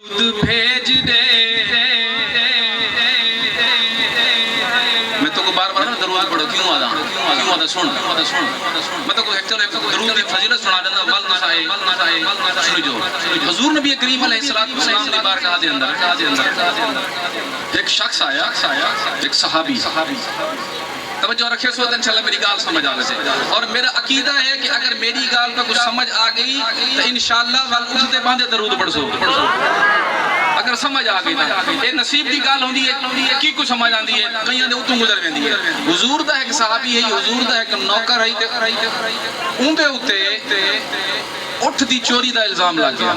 بھیج دے میں تو کو بار بار درود پڑھو کیوں آدھا سن میں تو کو درود کی فضیلت سنا دینا ول نسائے سنو جو حضور نبی کریم علیہ السلام دی بارگاہ دے اندر ایک شخص آیا ایک صحابی توجہ رکھے سو انشاءاللہ میری گال سمجھ آ گئے اور میرا عقیدہ ہے کہ اگر میری گال کا کچھ سمجھ آ گئی تو انشاءاللہ ول اٹھتے باندھے درود پڑھ سو اگر سمجھ آ گئی یہ نصیب دی گال ہوندی ہے کی کو سمجھ آندی ہے کہیں دے اتوں گزر ویندی ہے حضور دا ایک صحابی ہے حضور دا ایک نوکر ہے اون دے اوتے اٹھ دی چوری دا الزام لگ گیا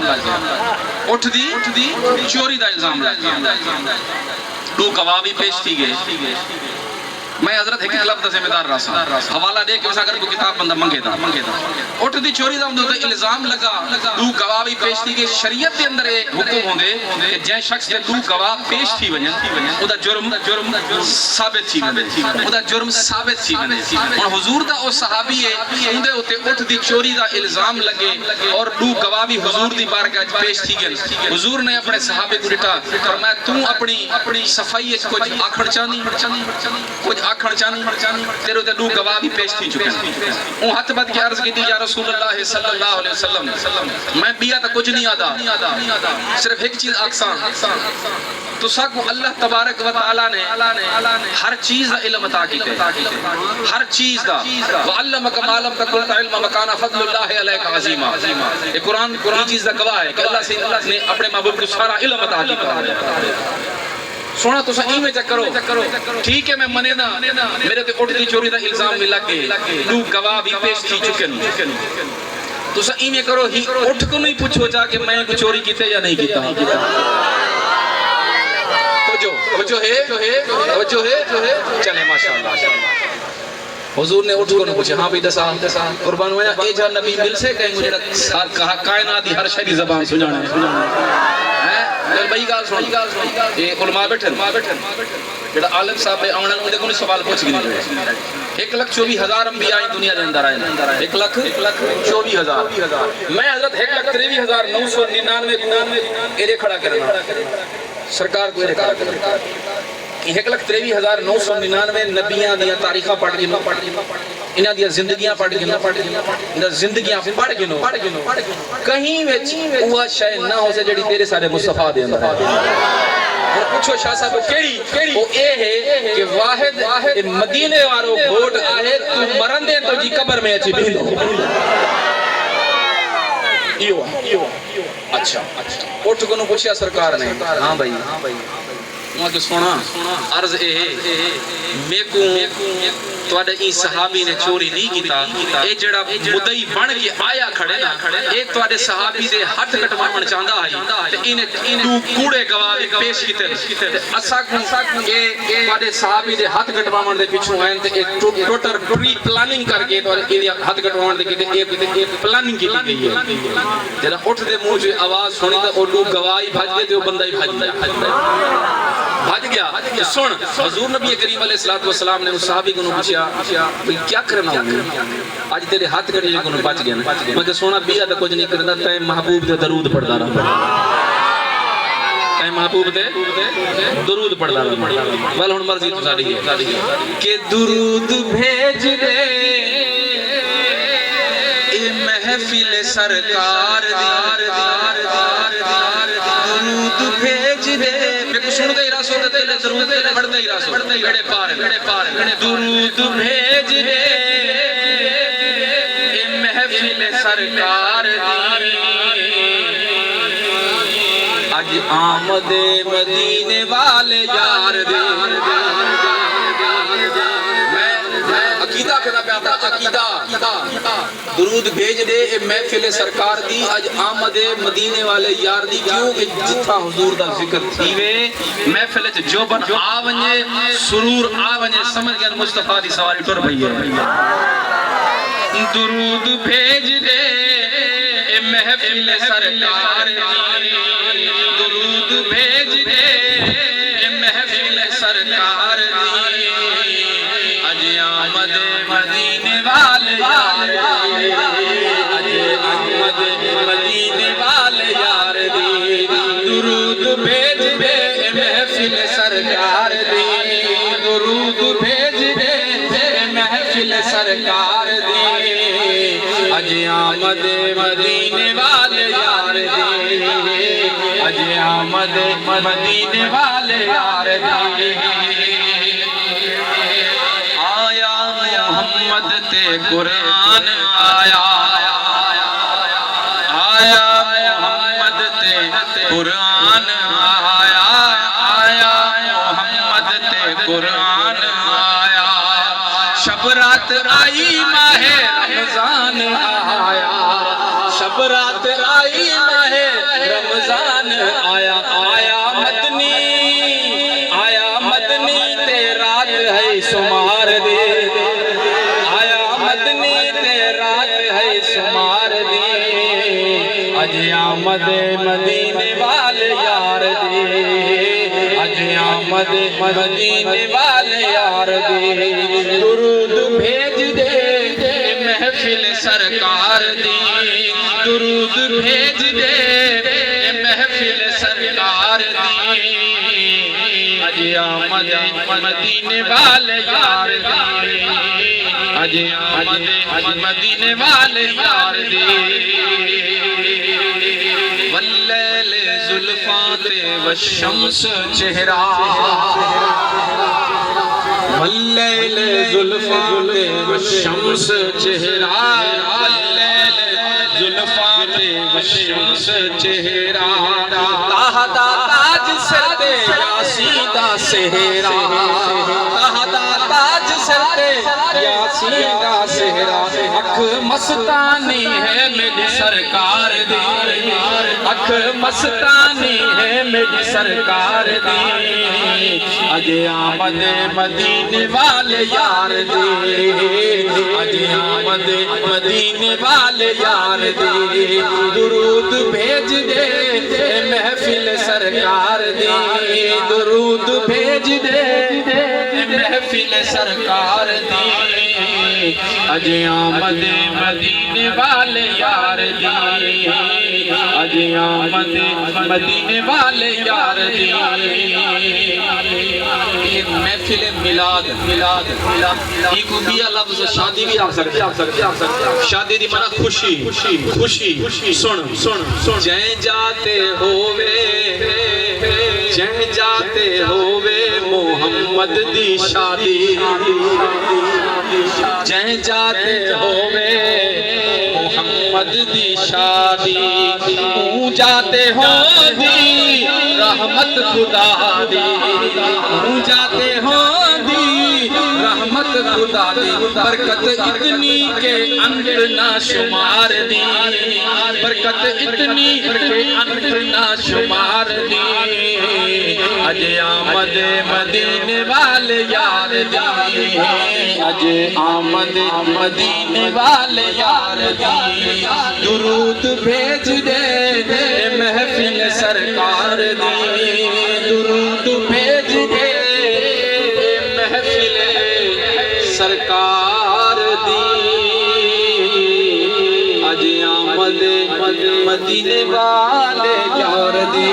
اٹھ دی چوری دا الزام لگ گیا دو گواہ بھی پیش تھی گئے میں حضرت ایک لفظ ذمہ دار راسا حوالہ دے کہ اگر کوئی کتاب بندہ منگے دا اٹھ دی چوری دا اندر الزام لگا دو گواہ بھی پیش تھی گئے شریعت دے اندر ایک حکم ہوندے کہ جائے شخص دے دو گواہ پیش تھی ونجن او دا جرم ثابت تھی ونے او دا جرم ثابت تھی ونے اور حضور دا او صحابی ہے اندے ہوتے اٹھ دی چوری دا الزام لگے اور دو گواہ بھی حضور دی بارگاہ پیش تھی گئے حضور نے اپنے صحابے کو ڈٹا فرمایا تو اپنی صفائی کچھ آکھڑ چاہنی کچھ آکھڑ چاہنی تیرے تے دو گواہ بھی پیش تھی چکے اون ہاتھ بد کے عرض کی دی یا رسول اللہ صلی اللہ علیہ وسلم میں بیا تا کچھ نہیں آدھا صرف ایک چیز آکسان تو ساکو اللہ تبارک و تعالیٰ نے ہر چیز دا علم عطا کی ہر چیز دا وَعَلَّمَكَ مَا لَمْ تَكُنْ تَعْلَمَ وَكَانَ فَضْلُ اللَّهِ عَلَيْكَ عَظِيمًا یہ قرآن چیز دا گواہ ہے کہ اللہ نے اپنے محبوب کو سارا علم عطا کی سونا تو سا ایمیں چک کرو ٹھیک ہے میں منے نا میرے تے اٹھ دی چوری دا الزام بھی لگ گئے دو گواہ بھی پیش تھی چکن تو سا ایمیں کرو ہی اٹھ کو نہیں پوچھو جا کہ میں چوری کیتے یا نہیں کیتا توجہ ہے چلے ماشاءاللہ حضور نے اٹھ کو نہیں پوچھے ہاں بھی دسا قربان ہویا اے جا نبی مل سے کہیں مجھے کائنات ہر شہری زبان سنانا ہے بھائی گال سن یہ علماء بیٹھن جڑا عالم صاحب آمنا انہوں نے کوئی سوال پوچھ گئی 1,24,000 انبیاء دنیا دے اندر آئے 1,24,000 میں حضرت 1,23,999 ایرے کھڑا کرنا سرکار کو ایرے کھڑا کرنا 1,23,999 نبیاں دیا تاریخہ پڑھ گنو انہاں دیا زندگیاں پڑھ گنو انہاں زندگیاں پڑھ گنو کہیں وچ وہ شے نہ ہو سے جڑی تیرے سارے مصطفیٰ دے اندر اور پوچھو شاہ صاحب کیڑی وہ اے ہے کہ واحد مدینے وارو گھوٹ آئے تو مرن دے تو جی قبر میں اچھی بھیلو اچھا اٹھ کو نو پوچھیا سرکار نے ہاں بھائی وہاں کے سونا عرض اے میں کو توڑے این صحابی نے چوری نہیں کیتا اے جڑا مدعی بن کے آیا کھڑے نا اے توڑے صحابی دے ہاتھ کٹواون چاہندا ہے تے اینے دو کوڑے گواہ پیش کیتے اسا کو اے توڑے صحابی دے ہاتھ کٹواون دے پیچھے ہیں تے ایک ٹوٹر پری پلاننگ کر کے توڑے اینے ہاتھ کٹواون دے کیتے ایک پلاننگ کی گئی ہے جڑا اٹھ دے منہ سے آواز سنی تے او لوگ گواہی بھج گئے تے او بندہ ہی بھج گیا سن حضور نبی کریم علیہ السلام نے اس صحابی کو پوچھا بھئی کیا کرنا ہوگا آج تیرے ہاتھ کٹے کو بچ گیا میں کہ سونا بیا تے کچھ نہیں کردا تے محبوب دے درود پڑھدا رہا تے محبوب دے درود پڑھدا رہا ول ہن مرضی تو ساڈی ہے کہ درود بھیج دے اے محفل سرکار دی درود بھیج دے سنتے ہی راسو دے تیلے درود دے پڑھتے ہی راسو گڑے پار درود بھیج دے اے محفل سرکار دی اج آمد مدینے والے یار دے عقیدہ کہنا پہ آپ عقیدہ درود بھیج دے اے محفل سرکار دی اج آمد مدینے والے یار دی کیوں کہ جتھا حضور دا ذکر تھیوے محفل چ جو بن آونجے سرور آونجے سمجھ گیا مصطفیٰ دی سواری ٹر بھئی ہے درود بھیج دے اے محفل سرکار دی درود بھیج دے اے محفل سرکار دی اج آمد مدینے والے یار اج آمد مدینے والے یار دی درود درود بھیج دے محفل سرکار دی درود بھیج دے محفل سرکار دی اج آمد مدینے والے یار دی اج آمد مدینے والے یار دی آیا محمد تے قرآن آیا آیا محمد تے قرآن آیا آیا محمد تے قرآن آیا شب رات آئی ماہ رمضان آیا شب رات آئی ماہ رمضان آیا آیا مدنی تے رات ہے شمار دے آیا مدنی تے رات ہے شمار دے اج آمد مدینے والے یار دے اج آمد مدینے والے یار دے درود بھیج دے محفل سرکار دی درود بھیج دے محفل سرکار دی اج آمد مدینے والے یار دی اج آمد مدینے والے یار دی واللیل زلفاں تے والشمس چہرہ واللیل زلفاں تے والشمس چہرہ واللیل زلفاں تے والشمس چہرہ تاہا تاج سر تے یاسین دا سہرا تاہا تاج سر تے یاسین دا سہرا اکھ مستانی ہے میری سرکار دی اکھ مستانی ہے میری سرکار دی اج آمد مدینے والے یار دی اج آمد مدینے والے یار دی درود بھیج دے محفل سرکار دی درود بھیج دے محفل سرکار دی اج آمد مدینے والے یار دی اج آمد مدینے والے یار دی محفل میلاد میلاد ایک بھی لفظ شادی بھی آ سکتے شادی دی معنی خوشی خوشی سن سن سن جہیں جاتے ہووے محمد دی شادی جہیں جاتے ہووے محمد دی شادی اون جاتے ہوں دی رحمت خدا دی اون جاتے ہوں دی رحمت خدا دی برکت اتنی کے انت نہ شمار دی برکت اتنی کے انت نہ شمار دی اج آمد مدینے والے یار دی اج آمد مدینے والے یار دی درود بھیج دے محفل سرکار دی درود بھیج دے محفل سرکار دی اج آمد مدینے والے یار دی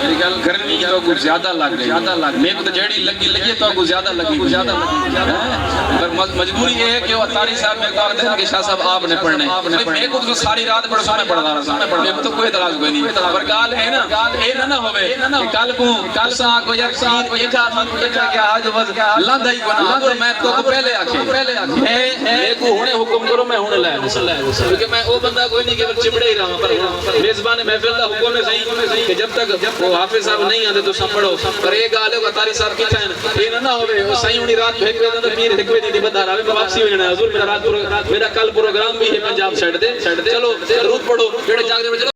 میری گل گرمی تو کچھ زیادہ لگ رہی میرے کو تو جڑی لگی ہے تو کچھ زیادہ لگی پر مجبوری یہ ہے کہ وہ اتاری صاحب میں کہا تھا کہ شاہ صاحب آپ نے پڑھنے میرے کو تو ساری رات پڑھ سونے پڑھ رہا تھا میرے کو تو کوئی اعتراض کوئی نہیں پر گال ہے نا یہ نہ ہوئے کل کو کل سا کو یار ایک آدمی کہ آج بس لاندہ ہی بنا اور میں تو پہلے آکھے میرے کو ہونے حکم کرو میں ہونے لائے کیونکہ میں وہ بندہ کوئی نہیں کہ چمڑے ہی رہا پر میزبان محفل دا حکم ہے صحیح کہ جب تک وہ حافظ صاحب نہیں آتے تو سنبھڑو پر ایک گالے کو اتاری صاحب کی تھائن یہ نہ ہوئے وہ صحیح ہونی رات بھیک ویدن تو پیر ہکوے دی بتا رہا ہے میں واپسی ہو جانا ہے حضور میرا رات میرا کل پروگرام بھی ہے پنجاب سیٹ دے چلو درود پڑھو جڑے جاگ دے